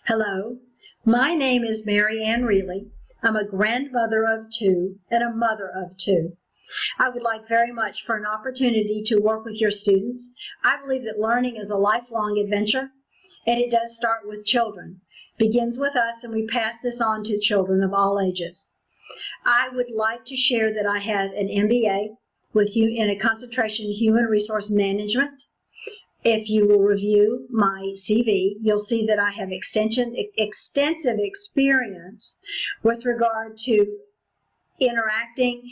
Hello, my name is Ann Reeley. I'm a grandmother of two and a mother of two. I would like very much for an opportunity to work with your students. I believe that learning is a lifelong adventure, and it does start with children. It begins with us, and we pass this on to children of all ages. I would like to share that I have an MBA in a concentration in human resource management. If you will review my CV, you'll see that I have extensive experience with regard to interacting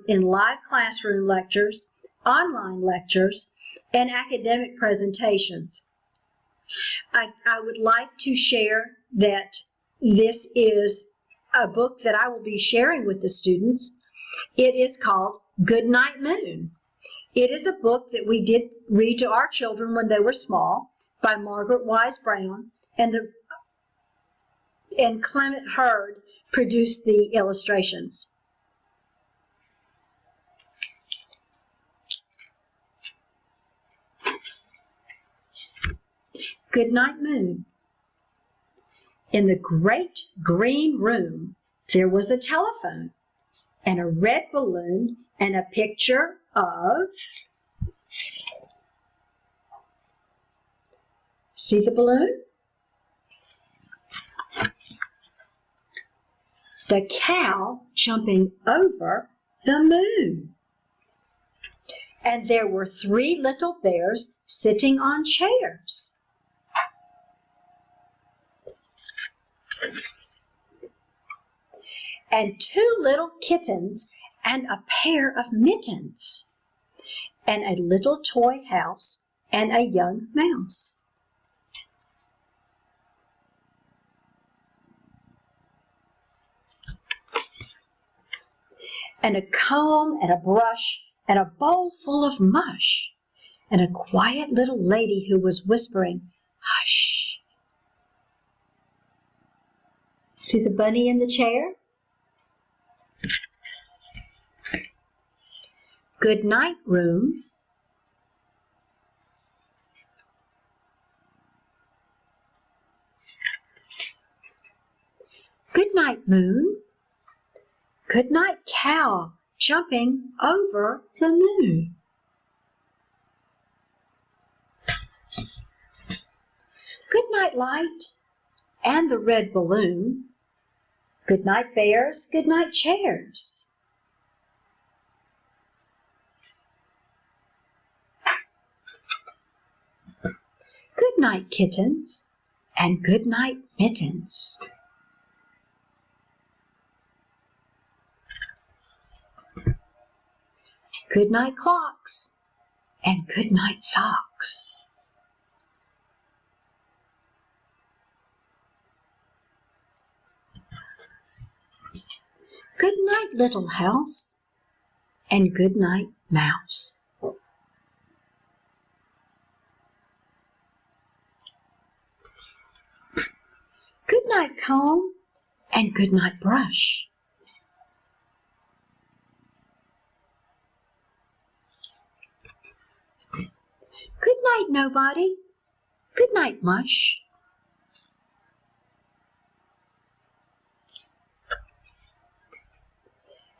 in live classroom lectures, online lectures, and academic presentations. I would like to share that this is a book that I will be sharing with the students. It is called Goodnight Moon. It is a book that we did read to our children when they were small by Margaret Wise Brown, and Clement Hurd produced the illustrations. Goodnight Moon. In the great green room, there was a telephone and a red balloon and a picture of, see the balloon? The cow jumping over the moon. And there were 3 little bears sitting on chairs. And 2 little kittens and a pair of mittens, and a little toy house and a young mouse. And a comb and a brush and a bowl full of mush, and a quiet little lady who was whispering, "Hush." See the bunny in the chair? Good night, room. Good night, moon. Good night, cow jumping over the moon. Good night, light and the red balloon. Good night, bears. Good night, chairs. Good night, kittens, and good night, mittens. Good night, clocks, and good night, socks. Good night, little house, and good night, mouse. Good night, comb, and good night, brush. Good night, nobody. Good night, mush.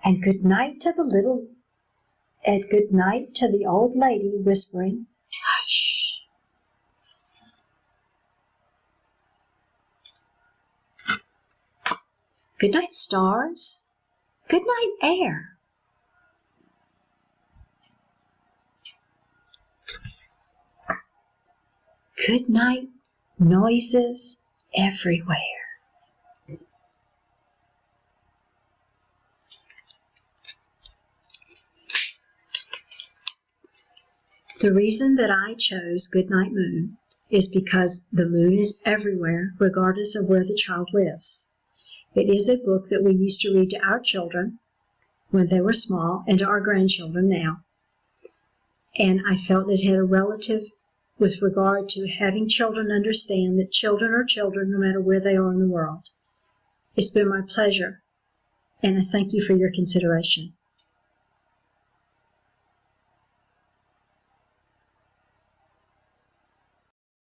And good night to the old lady whispering, "Hush." Good night, stars. Good night, air. Good night, noises everywhere. The reason that I chose Goodnight Moon is because the moon is everywhere, regardless of where the child lives. It is a book that we used to read to our children when they were small and to our grandchildren now. And I felt it had a relative with regard to having children understand that children are children no matter where they are in the world. It's been my pleasure, and I thank you for your consideration.